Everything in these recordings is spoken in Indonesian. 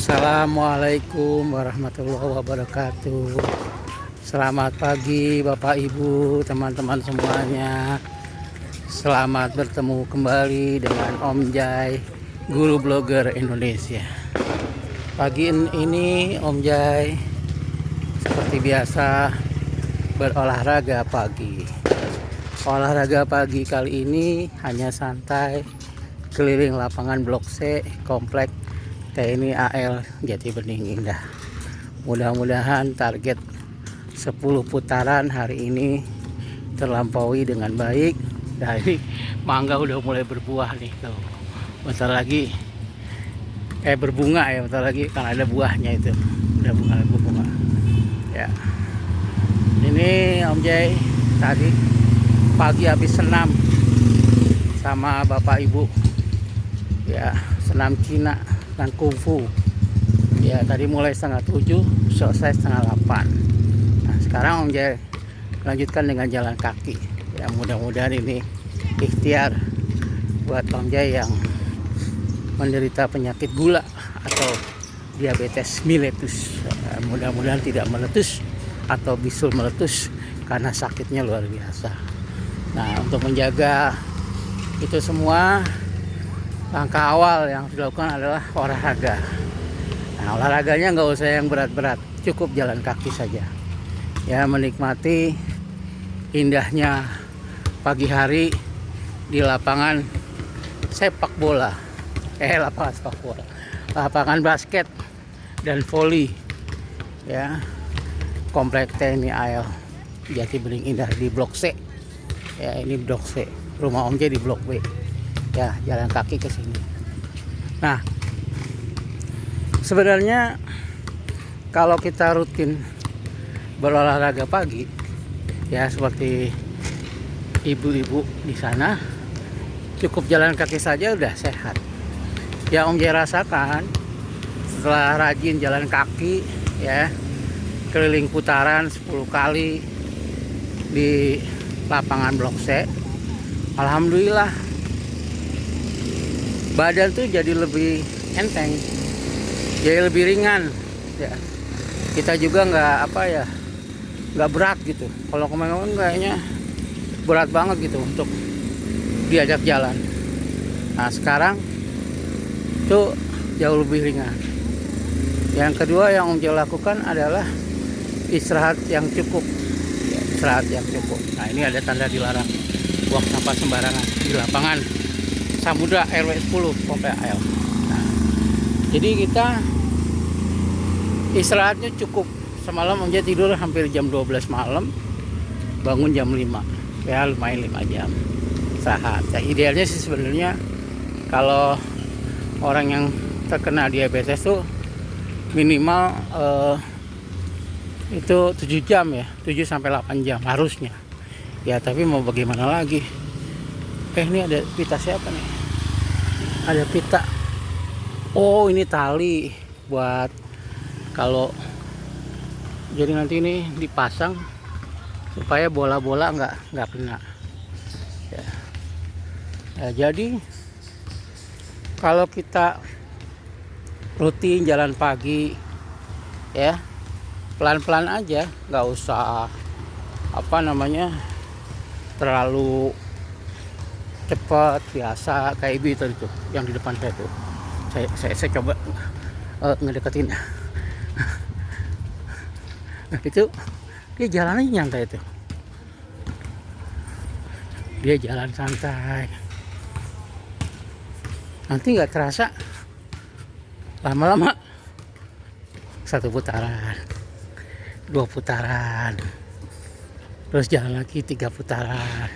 Assalamualaikum warahmatullahi wabarakatuh. Selamat pagi Bapak Ibu, teman-teman semuanya. Selamat bertemu kembali dengan Om Jai, guru blogger Indonesia. Pagi ini Om Jai seperti biasa berolahraga pagi. Olahraga pagi kali ini hanya santai keliling lapangan Blok C komplek TNI AL Jati Bening Indah. Mudah-mudahan target 10 putaran hari ini terlampaui dengan baik. Dari mangga udah mulai berbuah nih tuh. Bentar lagi berbunga ya, bentar lagi kan ada buahnya itu. Udah bunga. Ya. Ini Om Jai tadi pagi habis senam sama Bapak Ibu. Ya, senam Cina dan kungfu. Ya, tadi mulai 6:30, selesai 7:30. Nah, sekarang Om Jai lanjutkan dengan jalan kaki. Ya, mudah-mudahan ini ikhtiar buat Om Jai yang menderita penyakit gula atau diabetes mellitus. Ya, mudah-mudahan tidak meletus atau bisul meletus karena sakitnya luar biasa. Nah, untuk menjaga itu semua, langkah awal yang harus dilakukan adalah olahraga. Nah, olahraganya nggak usah yang berat-berat, cukup jalan kaki saja. Ya, menikmati indahnya pagi hari di lapangan sepak bola. Lapangan sepak bola. Lapangan basket dan voli. Ya, komplek TNI AL Jati Bening Indah di Blok C. Ya, ini Blok C. Rumah Om Jai di Blok B. Ya, jalan kaki ke sini. Nah, sebenarnya kalau kita rutin berolahraga pagi, ya seperti ibu-ibu di sana, cukup jalan kaki saja udah sehat. Ya, Om Jai rasakan setelah rajin jalan kaki, ya keliling putaran 10 kali di lapangan Blok C, alhamdulillah badan tuh jadi lebih enteng, jadi lebih ringan. Ya, kita juga nggak berat gitu. Kalau kemarin kayaknya berat banget gitu untuk diajak jalan. Nah, sekarang tuh jauh lebih ringan. Yang kedua yang Om Jai lakukan adalah istirahat yang cukup. Ya, istirahat yang cukup. Nah, ini ada tanda dilarang buang sampah sembarangan di lapangan Samudra RW 10 komplek AL. Nah, jadi kita istirahatnya cukup. Semalam Om Jai tidur hampir jam 12 malam, bangun jam 5. Ya, lumayan 5 jam istirahat. Ya, idealnya sih sebenarnya kalau orang yang terkena diabetes tuh minimal itu 7 jam ya, 7 sampai 8 jam harusnya. Ya, tapi mau bagaimana lagi? Ini ada pita siapa nih? Ada pita. Oh, ini tali buat kalau jadi nanti ini dipasang supaya bola-bola nggak kena. Ya. Nah, jadi kalau kita rutin jalan pagi, ya pelan-pelan aja, nggak usah terlalu cepat, biasa kayak ibu itu yang di depan saya tuh. Saya coba ngedeketin. Nah, itu dia jalannya nyantai itu. Dia jalan santai. Nanti nggak terasa lama-lama 1 putaran, 2 putaran, terus jalan lagi 3 putaran,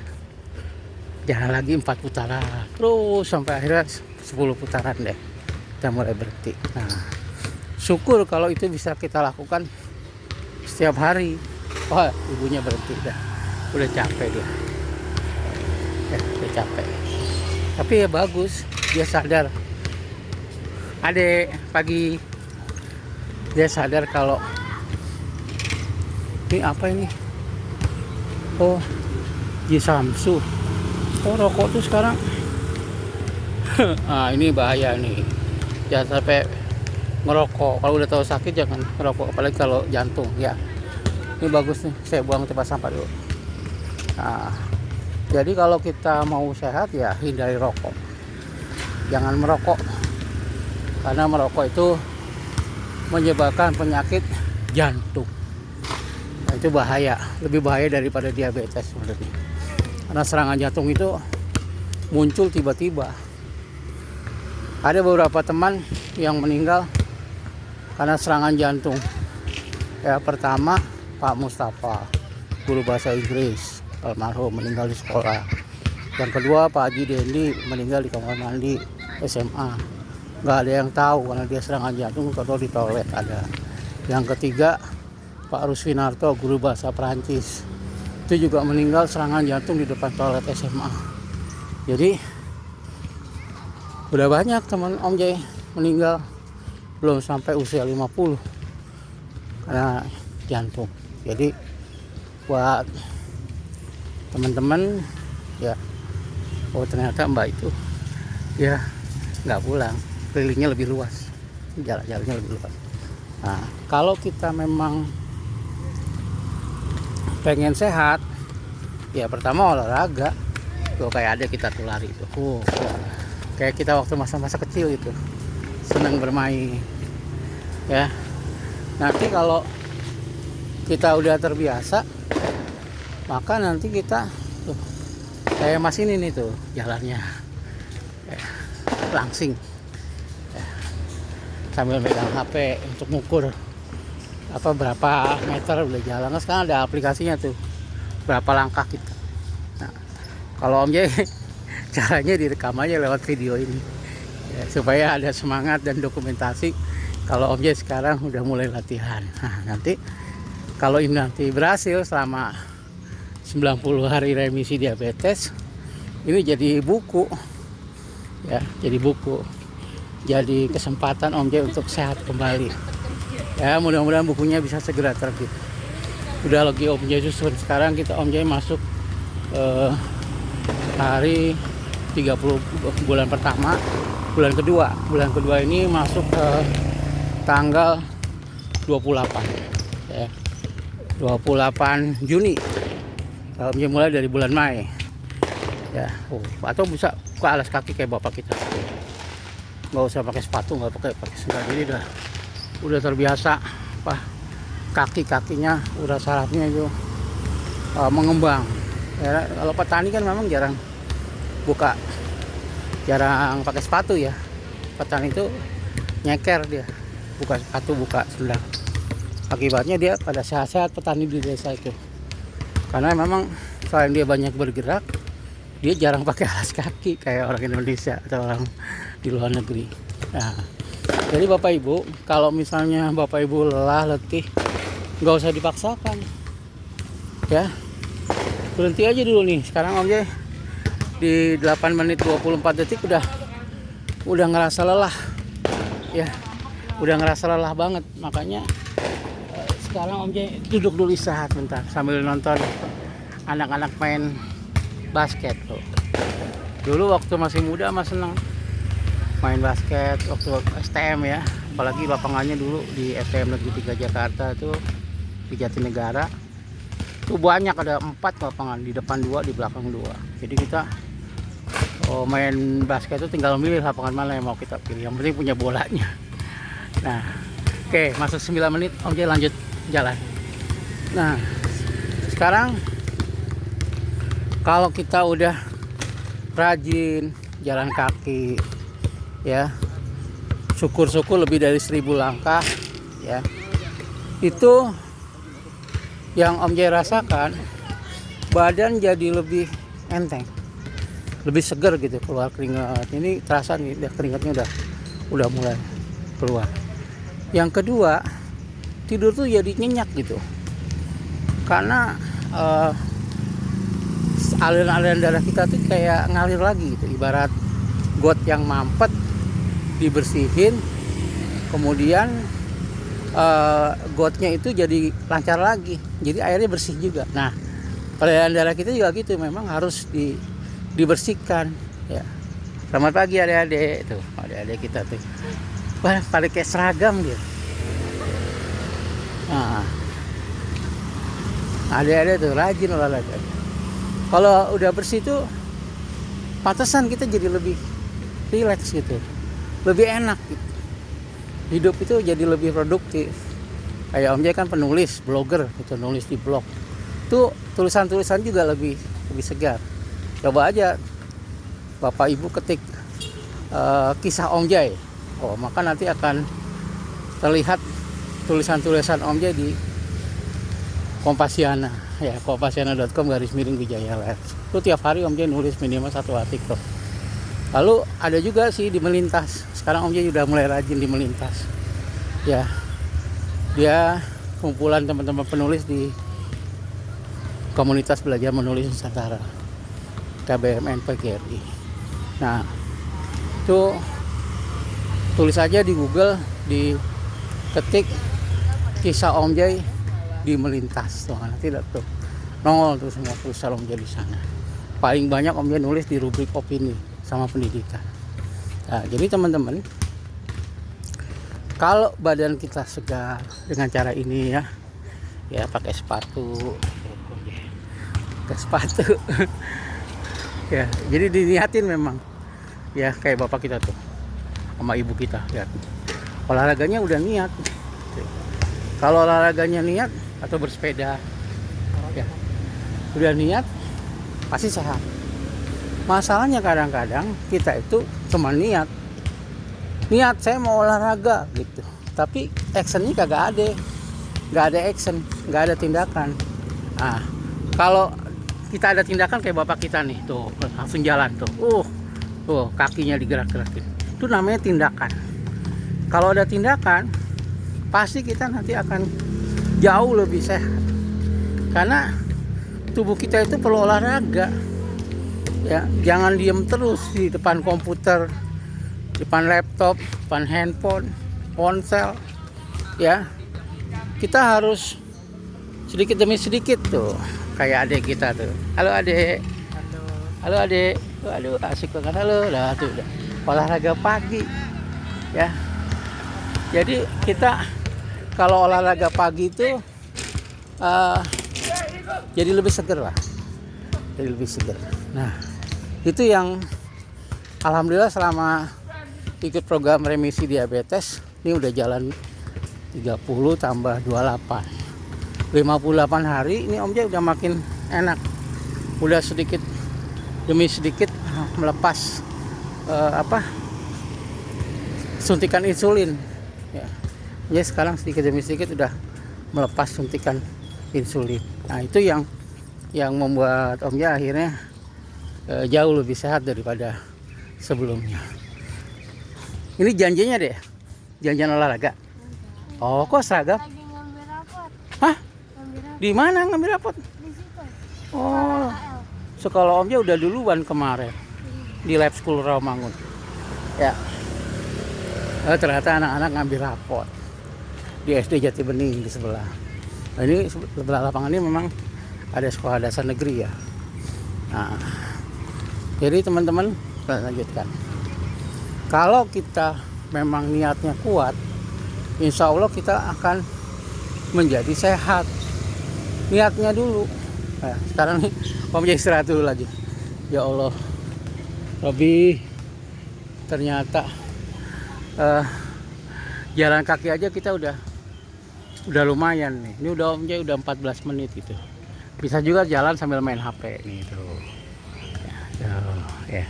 jalan lagi 4 putaran, terus sampai akhirnya 10 putaran deh kita mulai berhenti. Nah, syukur kalau itu bisa kita lakukan setiap hari. Oh, ibunya berhenti udah capek dia. Udah capek. Tapi ya bagus, dia sadar. Adek pagi dia sadar kalau ini apa ini? Oh, Ji Samsu. Oh, rokok tuh sekarang. Nah, ini bahaya nih. Jangan sampai ngerokok. Kalau udah tahu sakit jangan ngerokok, apalagi kalau jantung ya. Ini bagus nih, saya buang tempat sampah dulu. Nah, jadi kalau kita mau sehat ya hindari rokok, jangan merokok, karena merokok itu menyebabkan penyakit jantung. Nah, itu bahaya, lebih bahaya daripada diabetes sebenarnya. Karena serangan jantung itu muncul tiba-tiba. Ada beberapa teman yang meninggal karena serangan jantung. Ya, pertama Pak Mustafa, guru bahasa Inggris, almarhum, meninggal di sekolah. Yang kedua Pak Haji Dendi, meninggal di kamar mandi SMA. Nggak ada yang tahu karena dia serangan jantung atau di toilet ada. Yang ketiga Pak Ruswinarto, guru bahasa Perancis, itu juga meninggal serangan jantung di depan toilet SMA. Jadi udah banyak teman Om Jay meninggal, belum sampai usia 50 karena jantung. Jadi buat teman-teman ya, oh ternyata mbak itu ya nggak pulang, kelilingnya lebih luas, jalan-jalannya lebih luas. Nah, kalau kita memang pengen sehat ya, pertama olahraga. Tuh kayak ada kita tuh lari itu, kayak kita waktu masa-masa kecil itu senang bermain ya. Nanti kalau kita udah terbiasa, maka nanti kita tuh, kayak mas ini nih tuh jalannya ya, langsing ya, sambil megang HP untuk ngukur berapa meter udah jalan. Nah, sekarang ada aplikasinya tuh, berapa langkah kita. Nah, kalau Om Jay caranya direkam aja lewat video ini ya, supaya ada semangat dan dokumentasi kalau Om Jay sekarang udah mulai latihan. Nah, nanti kalau ini nanti berhasil selama 90 hari remisi diabetes, ini jadi buku ya, jadi buku, jadi kesempatan Om Jay untuk sehat kembali ya. Mudah-mudahan bukunya bisa segera terbit. Udah lagi Om Jay susun. Sekarang kita Om Jay masuk hari 30 bulan pertama, bulan kedua ini masuk ke tanggal 28 ya, 28 Juni. Kalau mulai dari bulan Mei ya, atau bisa ke alas kaki kayak bapak kita, nggak usah pakai sepatu, nggak pakai sandal. Jadi udah terbiasa, kaki-kakinya udah sarafnya itu mengembang ya. Kalau petani kan memang jarang pakai sepatu ya. Petani itu nyeker, dia buka sepatu, buka sandal. Akibatnya dia pada sehat-sehat petani di desa itu, karena memang selain dia banyak bergerak, dia jarang pakai alas kaki kayak orang Indonesia atau orang di luar negeri. Nah, jadi Bapak Ibu, kalau misalnya Bapak Ibu lelah, letih, nggak usah dipaksakan ya, berhenti aja dulu nih. Sekarang Om Jay di 8 menit 24 detik udah ngerasa lelah ya, udah ngerasa lelah banget. Makanya sekarang Om Jay duduk dulu, istirahat bentar sambil nonton anak-anak main basket tuh. Dulu waktu masih muda mas seneng main basket waktu STM ya, apalagi lapangannya dulu di STM Negeri 3 Jakarta itu, di Jatinegara tuh banyak, ada 4 lapangan, di depan 2, di belakang 2. Jadi kita main basket itu tinggal milih lapangan mana yang mau kita pilih, yang penting punya bolanya. Nah, oke, masuk 9 menit Om Jay lanjut jalan. Nah, sekarang kalau kita udah rajin jalan kaki ya, syukur-syukur lebih dari 1000 langkah ya, itu yang Om Jay rasakan, badan jadi lebih enteng, lebih seger gitu, keluar keringat. Ini terasa nih, keringatnya udah mulai keluar. Yang kedua, tidur tuh jadi nyenyak gitu, karena aliran-aliran darah kita tuh kayak ngalir lagi gitu, ibarat got yang mampet dibersihin, kemudian gotnya itu jadi lancar lagi, jadi airnya bersih juga. Nah, aliran darah kita juga gitu, memang harus dibersihkan ya. Selamat pagi adik-adik, tuh adik-adik kita tuh pada kayak seragam dia. Nah, ada tuh rajin olahraga. Kalau udah bersih tuh pantesan kita jadi lebih rileks gitu, lebih enak gitu. Hidup itu jadi lebih produktif. Kayak Om Jai kan penulis, blogger gitu, nulis di blog. Tuh tulisan-tulisan juga lebih segar. Coba aja Bapak Ibu ketik kisah Om Jai. Oh, maka nanti akan terlihat tulisan-tulisan Om Jai di Kompasiana, ya, kompasiana.com/Wijaya Labs. Itu tiap hari Om Jai nulis minimal 1 artikel. Lalu ada juga sih di Melintas. Sekarang Om Jai udah mulai rajin di Melintas. Ya, dia kumpulan teman-teman penulis di Komunitas Belajar Menulis Nusantara, KBMN PGRI. Nah, itu tulis aja di Google, di ketik kisah Om Jai di Melintas, tuh nanti tuh nongol tuh semua tulisan Om Jai di sana. Paling banyak Om Jai nulis di rubrik opini sama pendidikan. Nah, jadi teman-teman, kalau badan kita segar dengan cara ini ya pakai sepatu, ya, jadi diniatin memang, ya kayak bapak kita tuh sama ibu kita, lihat olahraganya udah niat. Kalau olahraganya niat atau bersepeda, ya udah niat pasti sehat. Masalahnya kadang-kadang kita itu cuma niat saya mau olahraga gitu, tapi actionnya kagak ada, nggak ada action, nggak ada tindakan. Nah, kalau kita ada tindakan kayak bapak kita nih, tuh langsung jalan tuh kakinya digerak-gerakin, itu namanya tindakan. Kalau ada tindakan, pasti kita nanti akan jauh lebih sehat, karena tubuh kita itu perlu olahraga. Ya, jangan diem terus di depan komputer, depan laptop, depan handphone, ponsel. Ya, kita harus sedikit demi sedikit tuh, kayak adik kita tuh. Halo adik. Halo adik. Aduh, asik banget. Halo, udah tuh udah olahraga pagi. Ya. Jadi kita kalau olahraga pagi itu jadi lebih seger lah. Jadi lebih seger. Nah, itu yang alhamdulillah selama ikut program remisi diabetes ini udah jalan 30 tambah 28 58 hari ini Om Jai udah makin enak, udah sedikit demi sedikit melepas suntikan insulin ya. Jadi sekarang sedikit demi sedikit udah melepas suntikan insulin. Nah, itu yang membuat Om Jai akhirnya jauh lebih sehat daripada sebelumnya. Ini janjinya deh, janjian olahraga. Oh, kok seragam? Lagi ngambil rapot. Hah? Ngambil rapot Di mana ngambil rapot? di situ. Oh, sekolah Om Jai udah duluan kemarin di Lab School Rawamangun. Ya. Ternyata anak-anak ngambil rapot di SD Jati Bening di sebelah. Nah, ini sebelah lapangan ini memang ada sekolah dasar negeri ya. Nah, jadi teman-teman, kita lanjutkan. Kalau kita memang niatnya kuat, insya Allah kita akan menjadi sehat. Niatnya dulu. Nah, sekarang nih Om Jai istirahat dulu lagi. Ya Allah, Robi, ternyata jalan kaki aja kita udah lumayan nih. Ini udah Om Jai udah 14 menit gitu. Bisa juga jalan sambil main HP nih tuh. Ya.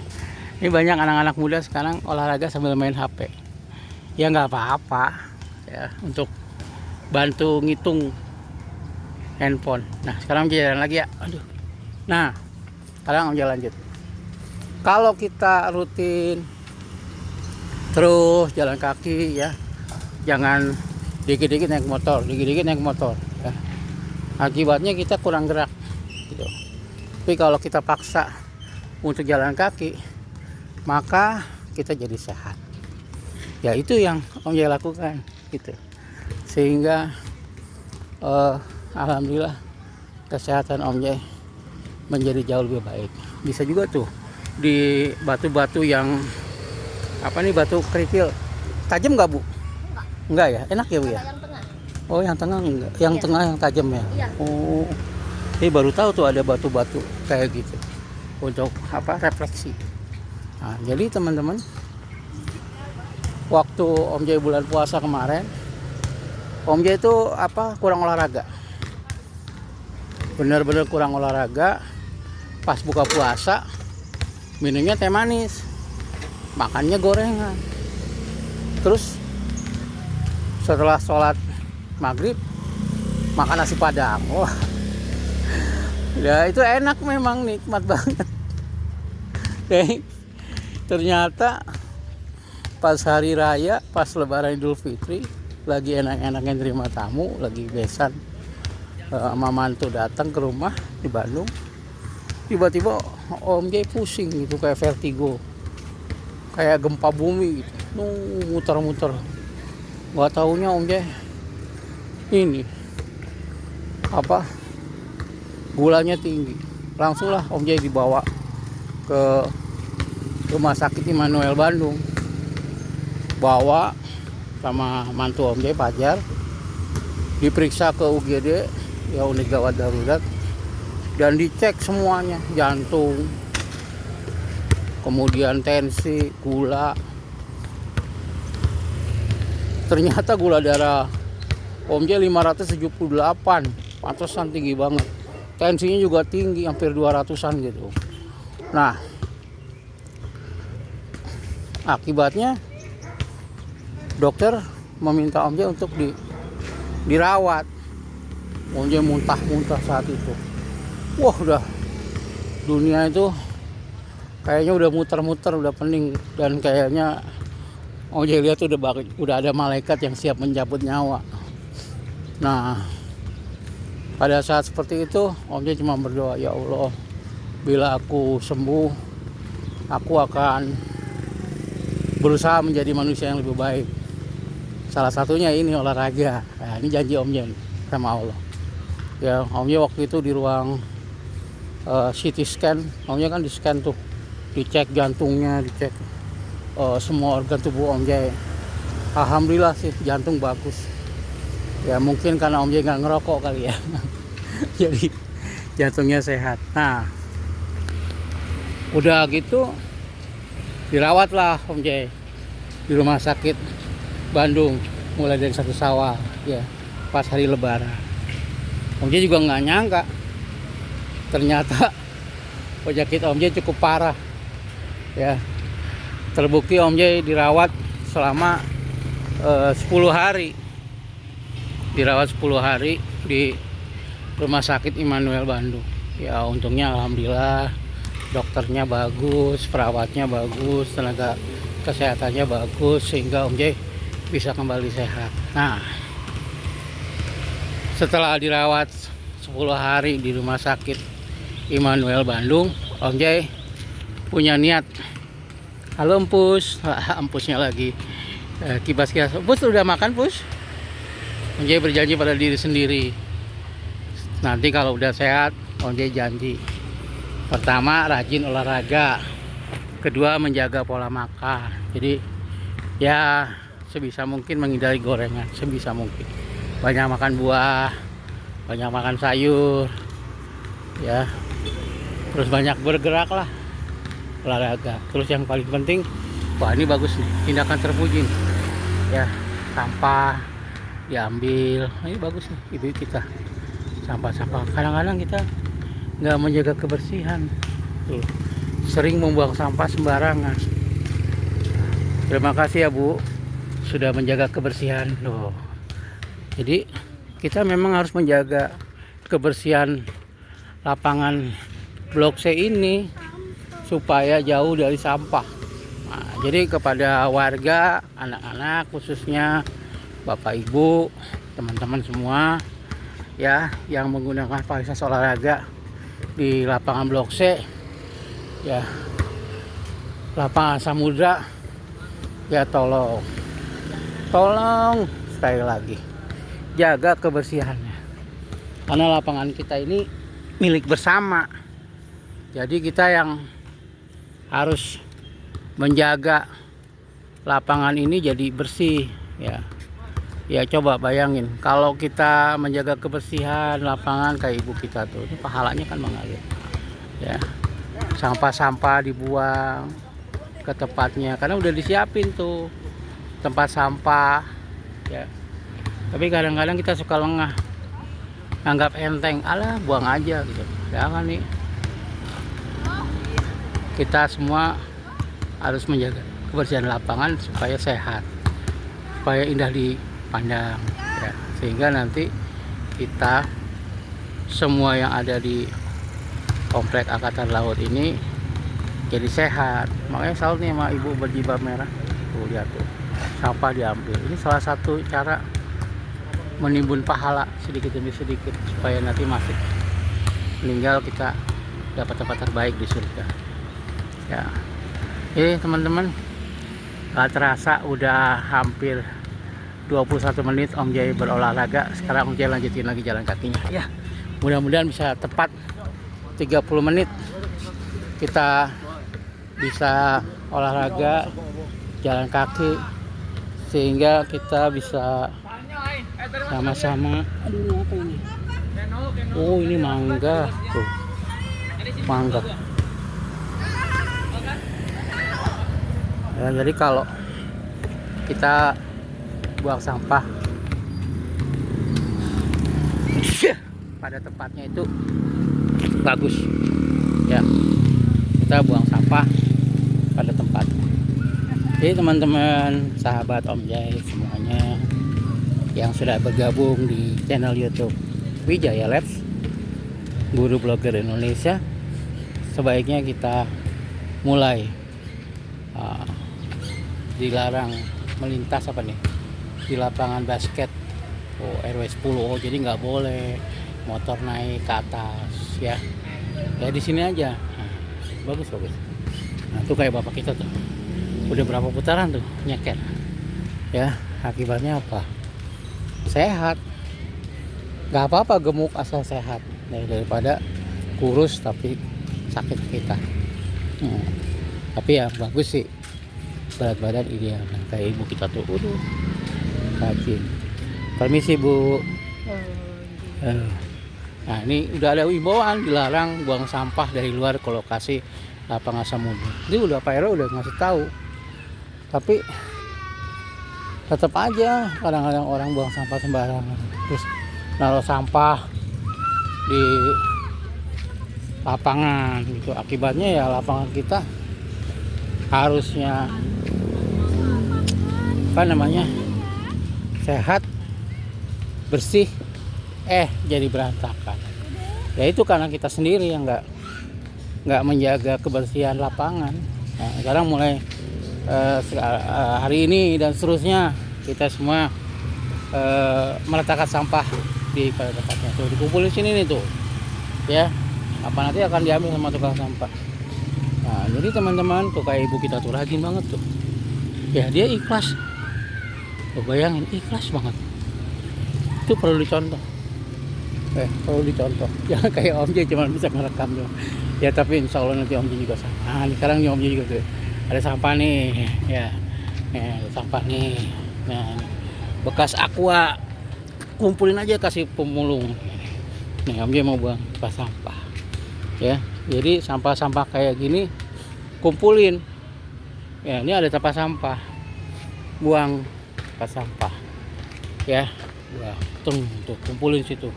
Ini banyak anak-anak muda sekarang olahraga sambil main HP. Ya nggak apa-apa ya, untuk bantu ngitung handphone. Nah, sekarang jalan lagi ya. Aduh. Nah, sekarang Om Jai lanjut. Kalau kita rutin terus jalan kaki ya, jangan dikit-dikit naik motor, ya. Akibatnya kita kurang gerak gitu. Tapi kalau kita paksa untuk jalan kaki, maka kita jadi sehat. Ya, itu yang Om Jai lakukan gitu. Sehingga alhamdulillah kesehatan Om Jai menjadi jauh lebih baik. Bisa juga tuh di batu-batu yang batu kerikil Tajam nggak Bu? Enggak. Enggak ya, enak ya Bu ya? Kalau yang tengah. Oh yang tengah enggak, yang Iya. tengah yang tajam ya? Iya. Oh, ini baru tahu tuh ada batu-batu kayak gitu untuk apa refleksi. Nah, jadi teman-teman, waktu Om Jai bulan puasa kemarin, Om Jai itu apa kurang olahraga, bener-bener kurang olahraga. Pas buka puasa, minumnya teh manis, makannya gorengan. Terus setelah sholat maghrib makan nasi padang. Wah, ya itu enak, memang nikmat banget. Ternyata pas hari raya, pas lebaran Idul Fitri, lagi enak-enaknya terima tamu, lagi besan, sama mantu datang ke rumah di Bandung. Tiba-tiba Om Jai pusing gitu, kayak vertigo, kayak gempa bumi gitu, muter-muter. Gak taunya Om Jai ini apa, gulanya tinggi. Langsung lah Om Jai dibawa ke Rumah Sakit Immanuel Bandung, bawa sama mantu Om Jai Fajar, diperiksa ke UGD ya, unit gawat darurat, dan dicek semuanya, jantung, kemudian tensi, gula. Ternyata gula darah Om Jai 578, pantesan tinggi banget. Tensinya juga tinggi, hampir 200-an gitu. Nah, akibatnya dokter meminta Om Jai untuk dirawat. Om Jai muntah-muntah saat itu. Wah, udah dunia itu kayaknya udah muter-muter, udah pening, dan kayaknya Om Jai lihat udah ada malaikat yang siap mencabut nyawa. Nah, pada saat seperti itu Om Jai cuma berdoa, ya Allah, bila aku sembuh, aku akan berusaha menjadi manusia yang lebih baik. Salah satunya ini olahraga. Nah, ini janji Om Jai sama Allah. Ya, Om Jai waktu itu di ruang CT scan, Om Jai kan di scan tuh, dicek jantungnya, dicek semua organ tubuh Om Jai. Alhamdulillah sih, jantung bagus. Ya mungkin karena Om Jai nggak ngerokok kali ya, jadi jantungnya sehat. Nah, udah gitu dirawatlah Om Jai di Rumah Sakit Bandung mulai dari 1 Syawal ya, pas hari Lebaran. Om Jai juga nggak nyangka, ternyata penyakit Om Jai cukup parah ya. Terbukti Om Jai dirawat selama 10 hari, dirawat 10 hari di Rumah Sakit Immanuel Bandung. Ya untungnya alhamdulillah dokternya bagus, perawatnya bagus, tenaga kesehatannya bagus, sehingga Om Jai bisa kembali sehat. Nah, setelah dirawat 10 hari di Rumah Sakit Immanuel Bandung, Om Jai punya niat. Halo Empus, Empusnya lagi kibas-kibas. Empus udah makan, Pus? Om Jai berjanji pada diri sendiri, nanti kalau udah sehat, Om Jai janji, pertama rajin olahraga, kedua menjaga pola makan. Jadi ya sebisa mungkin menghindari gorengan, sebisa mungkin. Banyak makan buah, banyak makan sayur, ya. Terus banyak bergerak lah, olahraga. Terus yang paling penting, wah ini bagus nih, tindakan terpuji nih. Ya, sampah diambil, ini bagus nih ibu kita. Sampah-sampah, kadang-kadang kita nggak menjaga kebersihan, tuh, sering membuang sampah sembarangan. Terima kasih ya Bu, sudah menjaga kebersihan loh. Jadi kita memang harus menjaga kebersihan lapangan Blok C ini supaya jauh dari sampah. Nah, jadi kepada warga, anak-anak khususnya, Bapak Ibu, teman-teman semua ya yang menggunakan fasilitas olahraga di lapangan Blok C ya, lapangan Samudra, ya tolong sekali lagi jaga kebersihannya, karena lapangan kita ini milik bersama. Jadi kita yang harus menjaga lapangan ini jadi bersih ya. Ya coba bayangin kalau kita menjaga kebersihan lapangan kayak ibu kita tuh, ini pahalanya kan mengalir ya. Sampah-sampah dibuang ke tempatnya karena udah disiapin tuh tempat sampah ya. Tapi kadang-kadang kita suka lengah, anggap enteng, alah buang aja gitu. Jangan nih, kita semua harus menjaga kebersihan lapangan supaya sehat, supaya indah dipandang ya. Sehingga nanti kita semua yang ada di komplek Angkatan Laut ini jadi sehat. Makanya selalu nih sama ibu berjilbab merah tuh, lihat tuh, sampah diambil. Ini salah satu cara menimbun pahala sedikit demi sedikit supaya nanti masuk meninggal kita dapat tempat terbaik di surga ya. Teman-teman, gak terasa udah hampir 21 menit Om Jai berolahraga. Sekarang Om Jai lanjutin lagi jalan kakinya ya. Mudah-mudahan bisa tepat 30 menit kita bisa olahraga jalan kaki, sehingga kita bisa sama-sama. Aduh, ini apa ini? Oh, ini mangga tuh, mangga ya. Jadi kalau kita buang sampah pada tempatnya itu bagus ya, kita buang sampah pada tempatnya. Jadi teman-teman, sahabat Om Jai semuanya yang sudah bergabung di channel YouTube Wijaya Labs, Guru Blogger Indonesia, sebaiknya kita mulai dilarang melintas apa nih di lapangan basket RW 10. Jadi nggak boleh motor naik ke atas ya. Ya di sini aja. Bagus. Nah, tuh kayak bapak kita tuh udah berapa putaran tuh nyeker ya. Akibatnya apa? Sehat. Nggak apa-apa gemuk asal sehat daripada kurus tapi sakit kita. Tapi ya bagus sih, berat badan ideal. Nah, kayak ibu kita tuh rajin. Permisi Bu. Nah, ini udah ada imbauan dilarang buang sampah dari luar ke lokasi lapangan Samudra. Ini udah Pak RW udah ngasih tahu. Tapi tetap aja kadang-kadang orang buang sampah sembarangan, terus naruh sampah di lapangan gitu. Akibatnya ya lapangan kita harusnya sehat, bersih, jadi berantakan. Ya itu karena kita sendiri yang nggak menjaga kebersihan lapangan. Nah, sekarang mulai hari ini dan seterusnya kita semua meletakkan sampah di pada tempatnya tuh, dikumpulin sini nih tuh ya. Apa nanti akan diambil sama tukang sampah. Nah, jadi teman-teman tuh kayak ibu kita tuh rajin banget tuh ya, dia ikhlas tuh, bayangin ikhlas banget. Itu perlu dicontoh, jangan kayak Om Jai cuma bisa ngerekam doang ya. Tapi insya Allah nanti Om Jai juga sama. Nah, sekarang nih Om Jai juga tuh ada sampah nih ya, ada sampah nih. Nah, bekas aqua kumpulin aja, kasih pemulung. Nih Om Jai mau buang sampah ya. Jadi sampah-sampah kayak gini kumpulin ya. Ini ada tempat sampah, buang tempat sampah ya. Wah, tuh kumpulin situ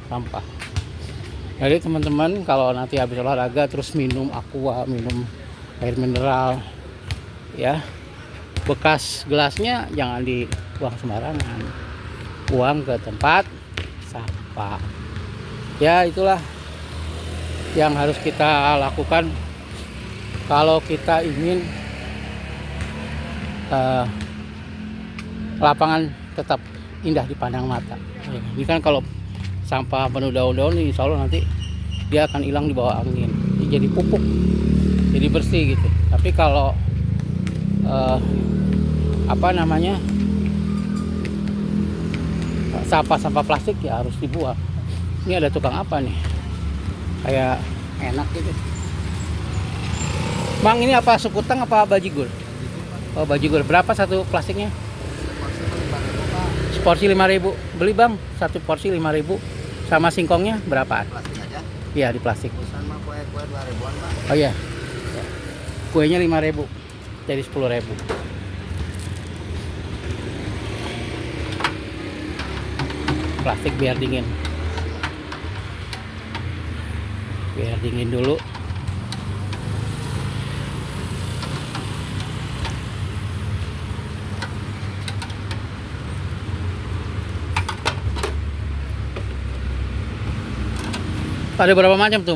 sampah. Jadi teman-teman, kalau nanti habis olahraga terus minum aqua, minum air mineral ya, bekas gelasnya jangan dibuang sembarangan, buang ke tempat sampah ya. Itulah yang harus kita lakukan kalau kita ingin lapangan tetap indah dipandang mata. Ini kan kalau sampah penuh daun-daun, insya Allah nanti dia akan hilang di bawah angin, jadi pupuk, jadi bersih gitu. Tapi kalau sampah-sampah plastik ya harus dibuang. Ini ada tukang apa nih, kayak enak gitu. Bang, ini apa sekutang apa bajigur? Oh, bajigur. Berapa satu plastiknya? Porsi 5.000 Pak. Seporsi 5.000. Beli Bang, satu porsi 5.000. Sama singkongnya berapaan? Plastik aja. Iya, di plastik. Pesan mah kue 2.000-an Pak. Oh iya. Ya. Kuenya 5.000. Jadi 10.000. Plastik biar dingin. Biar dingin dulu. Ada berapa macam tuh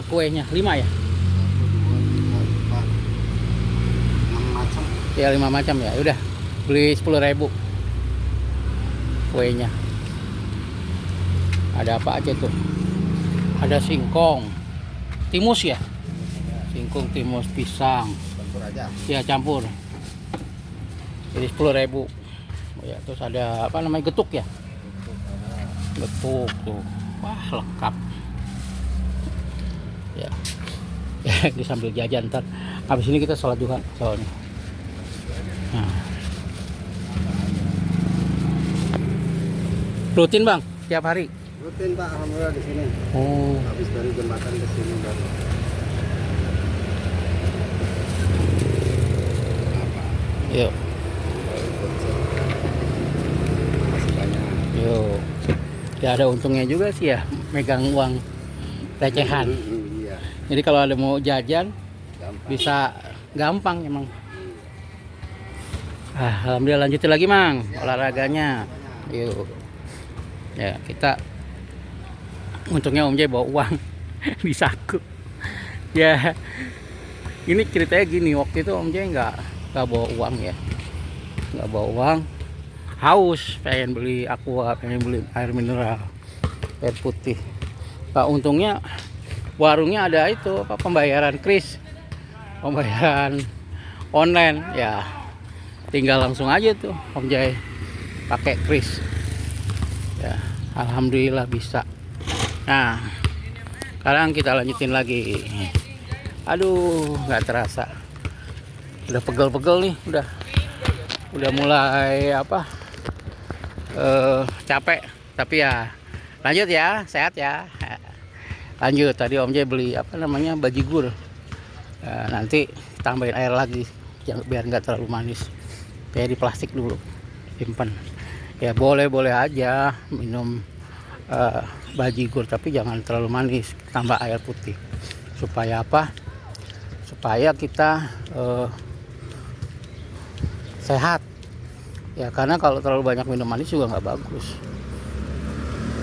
kuenya? 5 ya? 6 macam. Ya 5 macam ya. Udah, beli 10.000 kuenya. Ada apa aja tuh? Ada singkong, timus ya? Singkong, timus, pisang. Campur aja. Ya campur. Jadi 10.000. Oh ya, terus ada apa namanya, getuk ya? Getuk tuh. Wah, lengkap. Ya. Ini sambil jajan ntar. Habis ini kita sholat duha soalnya. Nah. Rutin Bang, tiap hari. Rutin Pak, alhamdulillah di sini. Oh. Habis dari jembatan ke sini baru. Yuk. Masih banyak. Yuk. Ya ada untungnya juga sih ya, megang uang recehan. Iya. Jadi kalau ada mau jajan Gampang. bisa gampang emang. Alhamdulillah, lanjutin lagi Mang olahraganya. Yuk. Ya kita untungnya Om Jay bawa uang di saku. Ya ini ceritanya gini, waktu itu Om Jay nggak bawa uang ya, nggak bawa uang. Haus, pengen beli aqua, pengen beli air mineral, air putih. Pak, untungnya warungnya ada itu apa, pembayaran kris, pembayaran online ya, tinggal langsung aja tuh Om Jay pakai kris ya, alhamdulillah bisa. Nah sekarang kita lanjutin lagi. Aduh, nggak terasa udah pegel-pegel nih, udah mulai apa, capek, tapi ya lanjut ya, sehat ya. Lanjut, tadi Om Jay beli apa namanya, bajigur. Nanti tambahin air lagi biar nggak terlalu manis. Kayak di plastik dulu simpen. Ya boleh aja minum bajigur, tapi jangan terlalu manis. Tambah air putih supaya apa, supaya kita sehat ya, karena kalau terlalu banyak minum manis juga nggak bagus.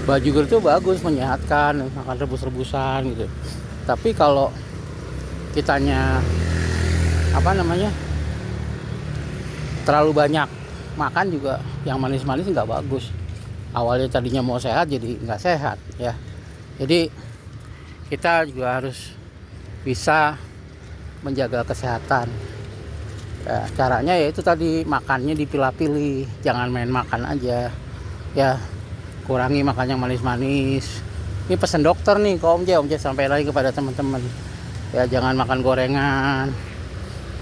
Bajigur itu bagus, menyehatkan, makan rebus-rebusan gitu. Tapi kalau kitanya apa namanya, terlalu banyak makan juga yang manis-manis nggak bagus. Awalnya tadinya mau sehat jadi nggak sehat ya. Jadi kita juga harus bisa menjaga kesehatan ya, caranya yaitu tadi, makannya dipilah-pilih, jangan main makan aja ya, kurangi makan yang manis-manis. Ini pesan dokter nih ke Om Jay sampai lagi kepada teman-teman ya, jangan makan gorengan,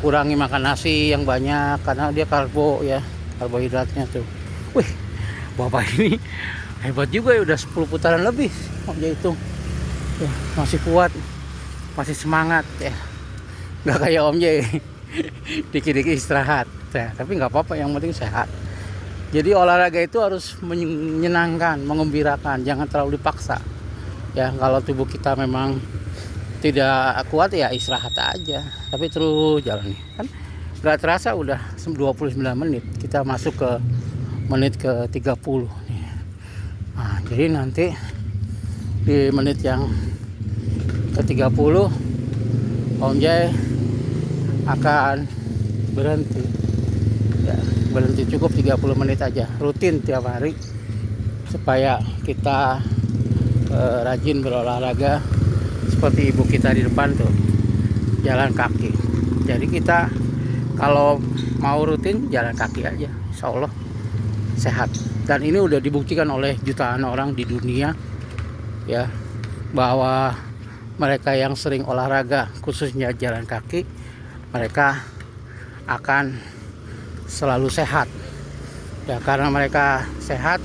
kurangi makan nasi yang banyak karena dia karbo ya, karbohidratnya tuh. Wih, bapak ini hebat juga ya, udah 10 putaran lebih Om Jay itu ya, masih kuat, masih semangat ya, nggak kayak Om Jay dikit-dikit istirahat ya, tapi nggak apa-apa, yang penting sehat. Jadi olahraga itu harus menyenangkan, mengembirakan, jangan terlalu dipaksa ya. Kalau tubuh kita memang tidak kuat ya istirahat aja, tapi terus jalan nih kan. Nggak terasa udah 29 menit, kita masuk ke menit ke 30 nih. Nah, jadi nanti di menit yang ke 30 Om Jay akan berhenti ya, berhenti cukup 30 menit aja, rutin tiap hari, supaya kita rajin berolahraga seperti ibu kita di depan tuh, jalan kaki. Jadi kita kalau mau rutin jalan kaki aja, insya Allah sehat. Dan ini udah dibuktikan oleh jutaan orang di dunia ya, bahwa mereka yang sering olahraga khususnya jalan kaki, mereka akan selalu sehat. Ya, karena mereka sehat,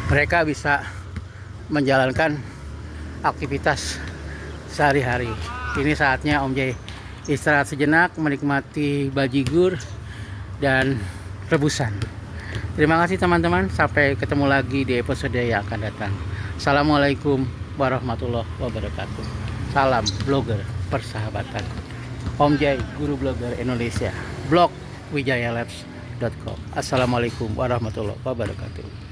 mereka bisa menjalankan aktivitas sehari-hari. Ini saatnya Om Jai istirahat sejenak, menikmati bajigur dan rebusan. Terima kasih teman-teman, sampai ketemu lagi di episode yang akan datang. Assalamualaikum warahmatullahi wabarakatuh. Salam blogger persahabatan. Om Jai, guru blogger Indonesia. Blog wijayalabs.com. Assalamualaikum warahmatullahi wabarakatuh.